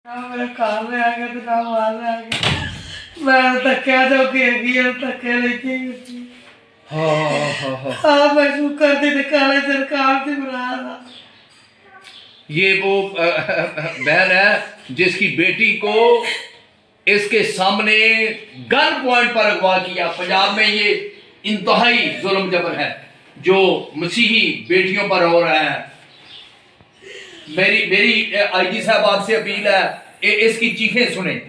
ਨਾ ਮੇਰੇ ਘਰ ਲੈ ਆ ਗਿਆ ਤੇ ਨਾ ਬਾਹਰ ਲੈ ਆ ਗਿਆ। ਮੈਂ ਧੱਕਿਆ ਤੇ ਉਹ ਘੇਰ ਗਈ ਔਰ ਧੱਕੇ ਲੈ ਕੇ ਗਈ। हाँ मैं शुक्र थी निकाले सरकार से बुरा। ये वो बहन है जिसकी बेटी को इसके सामने गन पॉइंट पर अगवा किया। पंजाब में ये इंतहाई जुल्म जबर है जो मसीही बेटियों पर हो रहा है। मेरी आईजी साहब आपसे अपील है, इसकी चीखें सुने,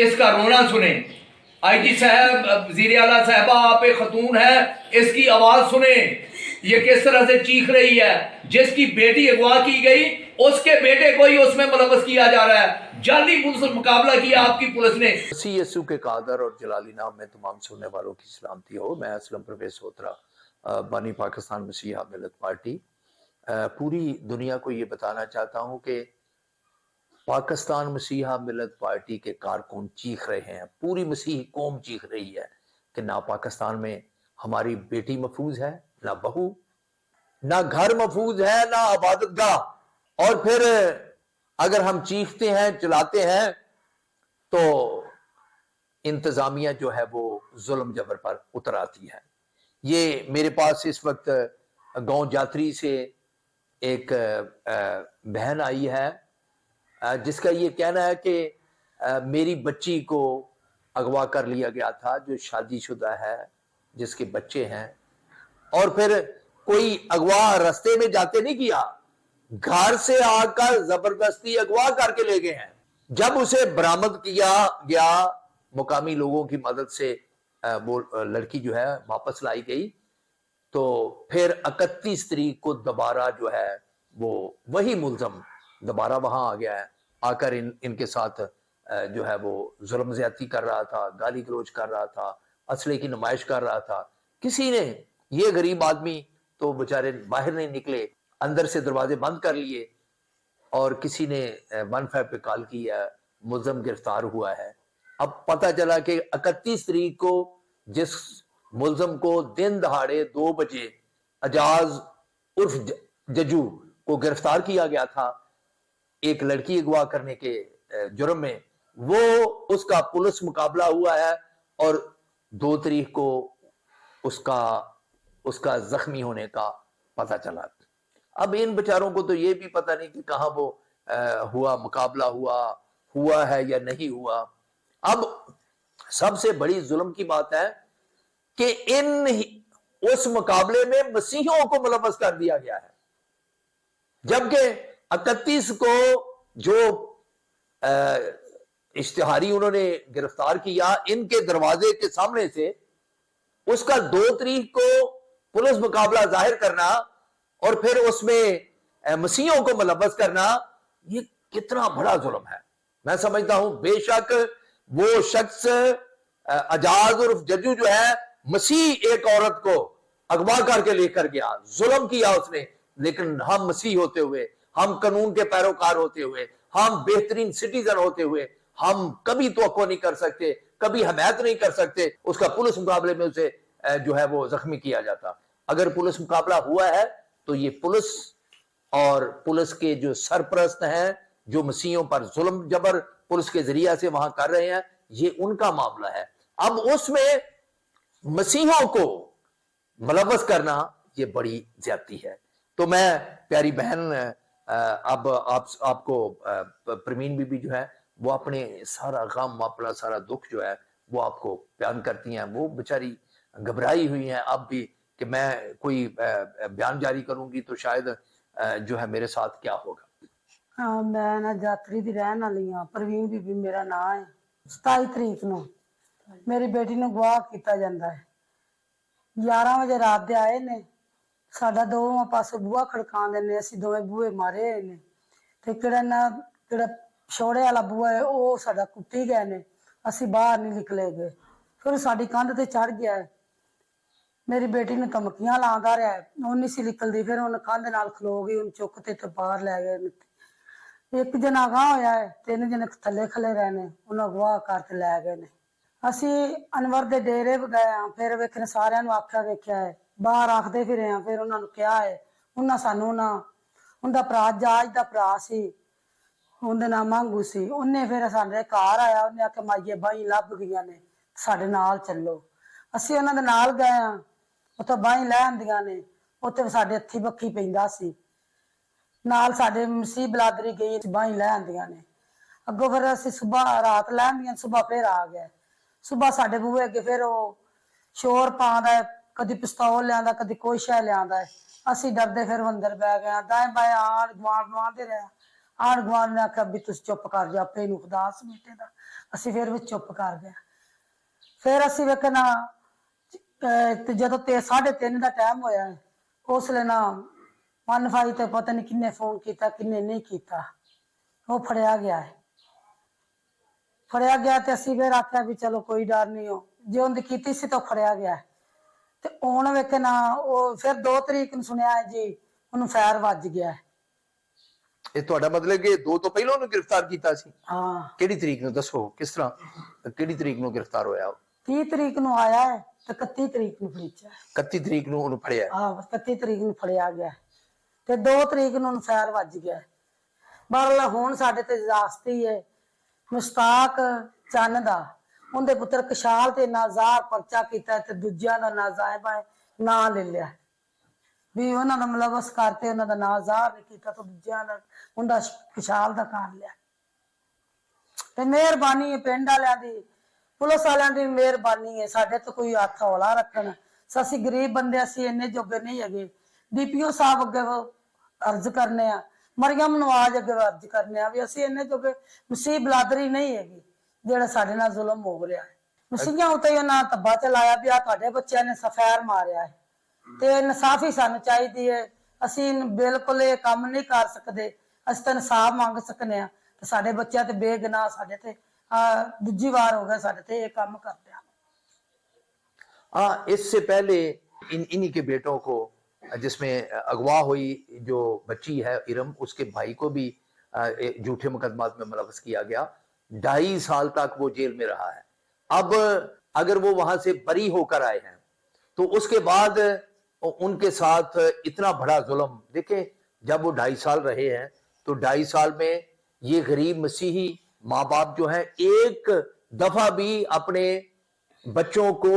इसका रोना सुने। आईजी साहब, वज़ीर आला साहबा, आप एक खतून है, इसकी आवाज सुने। ये किस तरह से चीख रही है। जिसकी बेटी अगवा की गई उसके बेटे को ही उसमें मुलव्वस किया जा रहा है। जाली पुलिस मुकाबला किया आपकी पुलिस ने। CSU के कादर और जलाली नाम में तमाम सुनने वालों की सलामती हो। मैं असलम परवेज होतरा, बानी पाकिस्तान मसीहा मिलत पार्टी। पूरी दुनिया को ये बताना चाहता हूँ कि पाकिस्तान मसीहा मिलत पार्टी के कारकुन चीख रहे हैं, पूरी मसीही कौम चीख रही है कि ना पाकिस्तान में हमारी बेटी महफूज है, ना बहू, ना घर महफूज है, ना इबादत गाह। और फिर अगर हम चीखते हैं, चिल्लाते हैं तो इंतजामिया जो है वो जुल्म जबर पर उतर आती है। ये मेरे पास इस वक्त गांव जात्री से एक बहन आई है जिसका ये कहना है कि मेरी बच्ची को अगवा कर लिया गया था, जो शादीशुदा है, जिसके बच्चे हैं, और फिर कोई अगवा रास्ते में जाते नहीं किया, घर से आकर जबरदस्ती अगवा करके ले गए हैं। जब उसे बरामद किया गया मुकामी लोगों की मदद से, वो लड़की जो है वापस लाई गई, तो फिर 31 तारीख को दोबारा जो है वो वही मुल्जम दोबारा वहां आ गया है। आकर इनके साथ जो है वो जुल्म ज्यादती कर रहा था, गाली गलौज कर रहा था, असले की नुमाइश कर रहा था। किसी ने, ये गरीब आदमी तो बेचारे बाहर नहीं निकले, अंदर से दरवाजे बंद कर लिए, और किसी ने 15 पे कॉल किया, मुल्जम गिरफ्तार हुआ है। अब पता चला कि 31 तारीख को जिस मुल्जम को दिन दहाड़े 2 बजे अजाज उर्फ जजू को गिरफ्तार किया गया था एक लड़की अगवा करने के जुर्म में, वो उसका पुलिस मुकाबला हुआ है और 2 तारीख को उसका जख्मी होने का पता चला। अब इन बेचारों को तो ये भी पता नहीं कि कहां वो हुआ, मुकाबला हुआ है या नहीं हुआ। अब सबसे बड़ी जुल्म की बात है कि उस मुकाबले में मसीहों को मुलव्वस कर दिया गया है, जबकि 31 को जो इश्तिहारी उन्होंने गिरफ्तार किया इनके दरवाजे के सामने से, उसका 2 तारीख को पुलिस मुकाबला जाहिर करना और फिर उसमें मसीहों को मुलव्वस करना, ये कितना बड़ा जुल्म है। मैं समझता हूं बेशक वो शख्स अजाज उर्फ जज्जू जो है, मसीह एक औरत को अगवा करके लेकर गया, जुल्म किया उसने, लेकिन हम मसीह होते हुए, हम कानून के पैरोकार होते हुए, हम बेहतरीन सिटीजन होते हुए, हम कभी तवक्को नहीं कर सकते, कभी हमायत नहीं कर सकते उसका पुलिस मुकाबले में उसे जो है वो जख्मी किया जाता। अगर पुलिस मुकाबला हुआ है तो ये पुलिस और पुलिस के जो सरपरस्त हैं, जो मसीहों पर जुल्म जबर पुलिस के जरिया से वहां कर रहे हैं, ये उनका मामला है। अब उसमें मसीहों को मुलव्वस करना ये बड़ी ज्यादती है। तो मैं प्यारी बहन, अब आपको प्रवीण बीबी जो है वो अपने सारा गम, अपना सारा दुख जो है वो आपको बयान करती हैं। वो बेचारी घबराई हुई हैं अब भी कि मैं कोई बयान जारी करूंगी तो शायद जो है मेरे साथ क्या होगा। हाँ, मैं ना जातरी दी रहन वाली हाँ, प्रवीण बीबी मेरा नाम है। 27 तरीक ਨੂੰ ਮੇਰੀ ਬੇਟੀ ਨੂੰ ਗਵਾਹ ਕੀਤਾ ਜਾਂਦਾ ਹੈ। 11 ਵਜੇ ਰਾਤ ਦੇ ਆਏ ਨੇ, ਸਾਡਾ ਦੋਵਾਂ ਪਾਸੇ ਬੂਹਾ ਖੜਕਾਉਂਦੇ ਨੇ, ਅਸੀਂ ਦੋਵੇਂ ਬੂਹੇ ਮਾਰੇ ਹੋਏ ਨੇ, ਤੇ ਜਿਹੜਾ ਛੋੜੇ ਵਾਲਾ ਬੂਹਾ ਹੈ ਉਹ ਸਾਡਾ ਕੁੱਟੀ ਗਏ ਨੇ, ਅਸੀਂ ਬਾਹਰ ਨਹੀਂ ਨਿਕਲੇ ਗਏ। ਫਿਰ ਸਾਡੀ ਕੰਧ ਤੇ ਚੜ ਗਿਆ ਹੈ, ਮੇਰੀ ਬੇਟੀ ਨੂੰ ਧਮਕੀਆਂ ਲਾਉਂਦਾ ਰਿਹਾ, ਉਹ ਨਹੀਂ ਸੀ ਨਿਕਲਦੀ, ਫਿਰ ਉਹਨੇ ਕੰਧ ਨਾਲ ਖਲੋ ਗਈ, ਉਹਨੂੰ ਚੁੱਕ ਤੇ ਬਾਹਰ ਲੈ ਗਏ। ਇੱਕ ਜਣਾ ਅਗਾਂਹ ਹੋਇਆ ਹੈ, 3 ਜਣੇ ਥੱਲੇ ਖਲੇ ਰਹੇ ਨੇ, ਉਹਨੂੰ ਅਗਵਾ ਕਰਕੇ ਲੈ ਗਏ ਨੇ। ਅਸੀਂ ਅਨਵਰ ਦੇ ਡੇਰੇ ਗਏ ਹਾਂ, ਫਿਰ ਵੇਖਣ ਸਾਰਿਆਂ ਨੂੰ ਆਖਿਆ ਵੇਖਿਆ ਹੈ, ਬਾਹਰ ਆਖਦੇ ਫਿਰੇ ਹਾਂ, ਫਿਰ ਉਹਨਾਂ ਨੂੰ ਕਿਹਾ ਹੈ, ਉਹਨਾਂ ਸਾਨੂੰ ਨਾ, ਉਹਦਾ ਭਰਾ ਜਾਜ ਦਾ ਭਰਾ ਸੀ, ਉਹਦੇ ਨਾਲ ਮੰਗੂ ਸੀ। ਉਹਨੇ ਫਿਰ ਸਾਡੇ ਘਰ ਆਇਆ, ਉਹਨੇ ਆਖਿਆ ਮਾਈਏ ਬਾਈ ਲੱਭ ਗਈਆਂ ਨੇ, ਸਾਡੇ ਨਾਲ ਚੱਲੋ। ਅਸੀਂ ਉਹਨਾਂ ਦੇ ਨਾਲ ਗਏ ਆ, ਉੱਥੇ ਬਾਈ ਲੈ ਆਂਦੀਆਂ ਨੇ। ਉੱਥੇ ਸਾਡੇ ਹੱਥੀ ਬੱਖੀ ਪੈਂਦਾ ਸੀ, ਨਾਲ ਸਾਡੇ ਮਸੀਹ ਬਲਾਦਰੀ ਗਈ, ਬਾਈ ਲੈ ਆਂਦੀਆਂ ਨੇ। ਅੱਗੋਂ ਫਿਰ ਅਸੀਂ ਸੁਬਾਹ ਰਾਤ ਲੈ ਆਂਦੀਆਂ, ਸੁਬਾਹ ਫਿਰ ਆ ਗਏ। ਸੁਬਾਹ ਸਾਡੇ ਬੂਹੇ ਅੱਗੇ ਫਿਰ ਉਹ ਸ਼ੋਰ ਪਾਉਂਦਾ, ਕਦੀ ਪਿਸਤੌਲ ਲਿਆਂਦਾ, ਕਦੀ ਕੋਈ ਸ਼ੈ ਲਿਆਂਦਾ। ਅਸੀਂ ਡਰਦੇ ਫਿਰ ਅੰਦਰ ਬਹਿ ਗਏ। ਦਾएं बाएं ਆਣ ਗੁਆਂਢ ਆਂਦੇ ਰਹੇ। ਆਣ ਗੁਆਂਢ ਨੇ ਆਖਿਆ ਵੀ ਤੁਸੀਂ ਚੁੱਪ ਕਰ ਜਾ, ਆਪੇ ਨੂੰ ਖੁਦਾ ਸਮੇਟੇ ਦਾ। ਅਸੀਂ ਫਿਰ ਵੀ ਚੁੱਪ ਕਰ ਗਏ। ਫਿਰ ਅਸੀਂ ਵੇਖਣਾ ਤੇ ਜਦੋਂ 3:30 ਦਾ ਟਾਈਮ ਹੋਇਆ, ਉਸ ਵੇਲੇ ਨਾ 1 ਤੇ ਪਤਾ ਨਹੀਂ ਕਿੰਨੇ ਫੋਨ ਕੀਤਾ, ਕਿੰਨੇ ਨਹੀਂ ਕੀਤਾ। ਉਹ ਫੜਿਆ ਗਿਆ ਹੈ। ਫੜਿਆ ਗਿਆ ਤੇ ਅਸੀਂ ਫਿਰ ਆਖਿਆ ਵੀ ਚਲੋ ਕੋਈ ਡਰ ਨਹੀਂ, ਹੋ ਜੇ ਉਹਦੀ ਕੀਤੀ ਸੀ ਤਾਂ ਫੜਿਆ ਗਿਆ। ਤੇ ਹੁਣ ਵੇਖਣਾ ਉਹ ਫਿਰ 2 ਤਰੀਕ ਨੂੰ ਸੁਣਿਆ ਹੈ ਜੀ ਉਹਨੂੰ ਫਾਇਰ ਵੱਜ ਗਿਆ। ਇਹ ਤੁਹਾਡਾ ਮਤਲਬ ਕਿ 2 ਤੋਂ ਪਹਿਲਾਂ ਉਹਨੂੰ ਗ੍ਰਿਫਤਾਰ ਕੀਤਾ ਸੀ? ਹਾਂ। ਕਿਹੜੀ ਤਰੀਕ ਨੂੰ ਦੱਸੋ, ਕਿਸ ਤਰ੍ਹਾਂ ਕਿਹੜੀ ਤਰੀਕ ਨੂੰ ਗ੍ਰਿਫਤਾਰ ਹੋਇਆ ਉਹ? 30 ਤਰੀਕ ਨੂੰ ਆਇਆ ਹੈ ਤੇ 31 ਤਰੀਕ ਨੂੰ ਫੜਿਆ। 31 ਤਰੀਕ ਨੂੰ ਉਹਨੂੰ ਫੜਿਆ? ਹਾਂ, 31 ਤਰੀਕ ਨੂੰ ਫੜਿਆ ਗਿਆ ਤੇ 2 ਤਰੀਕ ਨੂੰ ਉਹਨੂੰ ਫਾਇਰ ਵੱਜ ਗਿਆ। ਬਹਰਹਾਲ ਹੁਣ ਸਾਡੇ ਤੇ ਜ਼ਾਸਤੀ ਹੈ ਮੁਸ਼ਤਾਕ ਚੰਨ ਦਾ, ਉਹਦੇ ਪੁੱਤਰ ਕਸ਼ਾਲ ਤੇ ਨਾਜ਼ਾਰ ਪਰਚਾ ਕੀਤਾ ਤੇ ਦੂਜਿਆਂ ਦਾ ਨਾਜ਼ਾਇਬਾ ਨਾਂ ਲੈ ਲਿਆ ਵੀ ਉਹਨਾਂ ਦਾ ਮਲਵਸ ਕਰਤੇ, ਉਹਨਾਂ ਦਾ ਨਾਂ ਜ਼ਾਹਰ ਨਹੀਂ ਕੀਤਾ ਤਾਂ ਦੂਜਿਆਂ ਦਾ ਉਹਦਾ ਕਸ਼ਾਲ ਦਾ ਕਰ ਲਿਆ। ਤੇ ਮਿਹਰਬਾਨੀ ਹੈ ਪਿੰਡ ਵਾਲਿਆਂ ਦੀ, ਪੁਲਿਸ ਵਾਲਿਆਂ ਦੀ ਮਿਹਰਬਾਨੀ ਹੈ, ਸਾਡੇ ਤੋਂ ਕੋਈ ਹੱਥ ਹੌਲਾ ਰੱਖਣ। ਅਸੀਂ ਗਰੀਬ ਬੰਦੇ, ਅਸੀਂ ਇੰਨੇ ਜੋਗੇ ਨਹੀਂ ਹੈਗੇ। DPO ਸਾਹਿਬ ਅੱਗੇ ਅਰਜ਼ ਕਰਨੇ ਆ, ਮਰੀਮ ਨਵਾਜ਼ ਅੱਗੇ ਅਰਜ਼ ਕਰਨੇ ਆ ਵੀ ਅਸੀਂ ਇੰਨੇ ਜੋਗੇ ਮਸੀਹ ਬਲਾਦਰੀ ਨਹੀਂ ਹੈਗੀ ਜਿਹੜਾ ਸਾਡੇ ਨਾਲ ਜ਼ੁਲਮ ਹੋ ਰਿਹਾ ਹੈ। ਮਸੀਹਾਂ ਉੱਤੇ ਉਹਨਾਂ ਧੱਬਾ ਚਲਾਇਆ ਵੀ ਆ ਤੁਹਾਡੇ ਬੱਚਿਆਂ ਨੇ ਸਫੈਰ ਮਾਰਿਆ ਹੈ ਤੇ ਇਨਸਾਫੀ ਸਾਨੂੰ ਚਾਹੀਦੀ ਹੈ। ਅਸੀਂ ਬਿਲਕੁਲ ਇਹ ਕੰਮ ਨਹੀਂ ਕਰ ਸਕਦੇ, ਅਸੀਂ ਤਾਂ ਇਨਸਾਫ ਮੰਗ ਸਕਨੇ ਆ। ਤੇ ਸਾਡੇ ਬੱਚਿਆਂ ਤੇ ਬੇਗਨਾਹ ਸਾਡੇ ਤੇ ਦੂਜੀ ਵਾਰ ਹੋ ਗਿਆ ਸਾਡੇ ਤੇ ਇਹ ਕੰਮ करते हैं। हाँ, इससे पहले इन्हीं के बेटों को, जिसमें अगवा हुई जो बच्ची है इरम, उसके भाई को भी झूठे मुकदमात में मुलव्वस किया गया। 2.5 साल तक वो जेल में रहा है। अब अगर वो वहां से बरी होकर आए हैं तो उसके बाद उनके साथ इतना बड़ा जुल्म देखे। जब वो 2.5 साल रहे हैं तो 2.5 साल में ये गरीब मसीही माँ बाप जो है एक दफा भी अपने बच्चों को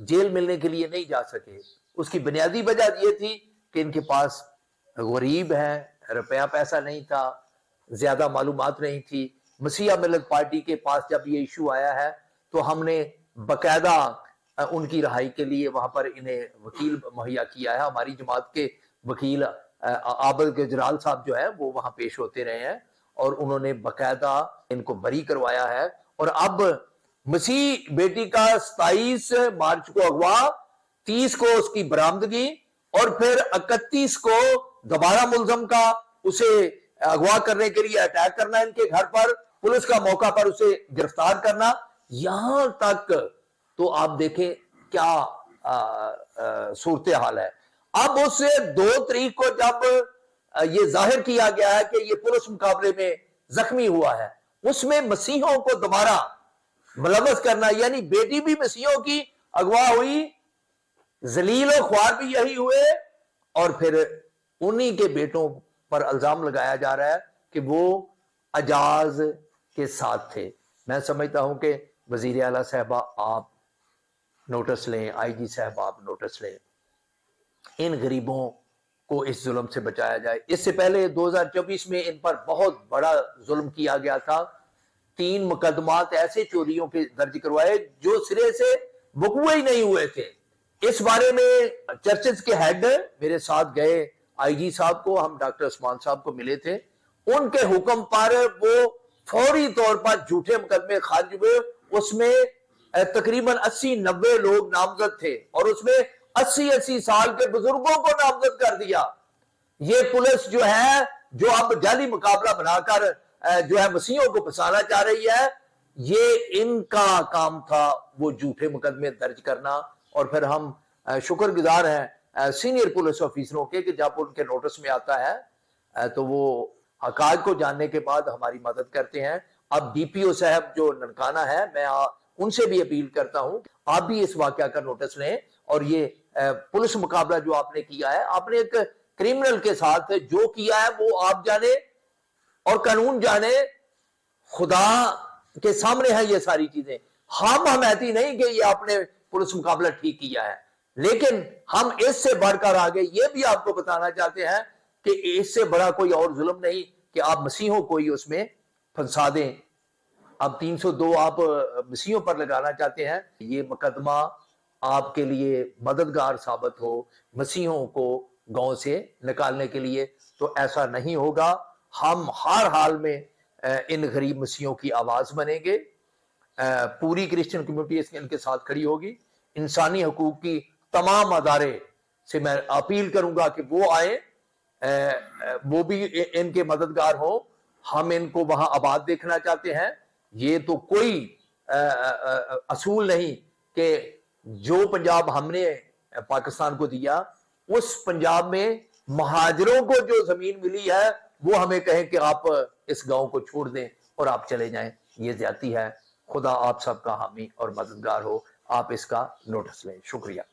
जेल मिलने के लिए नहीं जा सके। उसकी बुनियादी वजह ये थी कि इनके पास गरीब है, रुपया पैसा नहीं था, ज्यादा मालूमात नहीं थी। मसीहा मिलत पार्टी के पास जब ये इशू आया है तो हमने बकायदा उनकी रहाई के लिए वहां पर इन्हें वकील मुहैया किया है। हमारी जमात के वकील आबद गुजराल साहब जो है वो वहां पेश होते रहे हैं और उन्होंने बकायदा इनको बरी करवाया है। और अब मसीह बेटी का 27 मार्च को अगवा, 30 को उसकी बरामदगी और फिर 31 को दोबारा मुलजम का उसे अगवा करने के लिए अटैक करना इनके घर पर, पुलिस का मौका पर उसे गिरफ्तार करना, यहां तक तो आप देखें क्या सूरत हाल है। अब उससे 2 तारीख को जब ये जाहिर किया गया है कि ये पुलिस मुकाबले में जख्मी हुआ है, उसमें मसीहों को दोबारा मुलव्वस करना, यानी बेटी भी मसीहों की अगवा हुई, जलील और ख्वार भी यही हुए, और फिर उन्हीं के बेटों पर इल्जाम लगाया जा रहा है कि वो अजाज के साथ थे। मैं समझता हूं कि वजीर आला साहबा आप नोटिस लें, IG साहब आप नोटिस लें, इन गरीबों को इस जुल्म से बचाया जाए। इससे पहले 2024 में इन पर बहुत बड़ा जुल्म किया गया था। 3 मुकदमात ऐसे चोरियों के दर्ज करवाए जो सिरे से वकूए ही नहीं हुए थे। इस बारे में चर्चेस के हेड मेरे साथ गए IG साहब को, हम डॉक्टर उस्मान साहब को मिले थे। उनके हुक्म पर वो फौरी तौर पर झूठे मुकदमे खारिज हुए। उसमें तकरीबन 80-90 लोग नामजद थे और उसमें 80-80 साल के बुजुर्गों को नामजद कर दिया। ये पुलिस जो है, जो अब जाली मुकाबला बनाकर जो है मसीहों को फंसाना चाह रही है, ये इनका काम था वो झूठे मुकदमे दर्ज करना। और फिर हम शुक्रगुजार हैं सीनियर पुलिस ऑफिसरों के कि जब उनके नोटिस में आता है तो वो हकायत को जानने के बाद हमारी मदद करते हैं। अब DPO साहब जो ननकाना है, मैं उनसे भी अपील करता हूं आप भी इस वाकया का नोटिस लें। और ये पुलिस मुकाबला जो आपने किया है, आपने एक क्रिमिनल के साथ जो किया है वो आप जाने, और कानून जाने, खुदा के सामने है ये सारी चीजें। हम हमायती नहीं कि ये आपने पुलिस मुकाबला ठीक किया है, लेकिन हम इससे बढ़कर आगे ये भी आपको बताना चाहते हैं कि इससे बड़ा कोई और जुल्म नहीं कि आप मसीहों को ही उसमें फंसा दें। अब 302 आप मसीहों पर लगाना चाहते हैं, ये मुकदमा आपके लिए मददगार साबित हो मसीहों को गांव से निकालने के लिए, तो ऐसा नहीं होगा। हम हर हाल में इन गरीब मसीहों की आवाज बनेंगे। पूरी क्रिश्चियन कम्युनिटी इनके साथ खड़ी होगी। इंसानी हकूक की तमाम अदारे से मैं अपील करूंगा कि वो आए, वो भी इनके मददगार हो। हम इनको वहां आबाद देखना चाहते हैं। ये तो कोई असूल नहीं कि जो पंजाब हमने पाकिस्तान को दिया, उस पंजाब में महाजरों को जो जमीन मिली है वो हमें कहें कि आप इस गांव को छोड़ दें और आप चले जाएं। ये ज्यादती है। खुदा आप सबका हामी और मददगार हो। आप इसका नोटिस लें। शुक्रिया।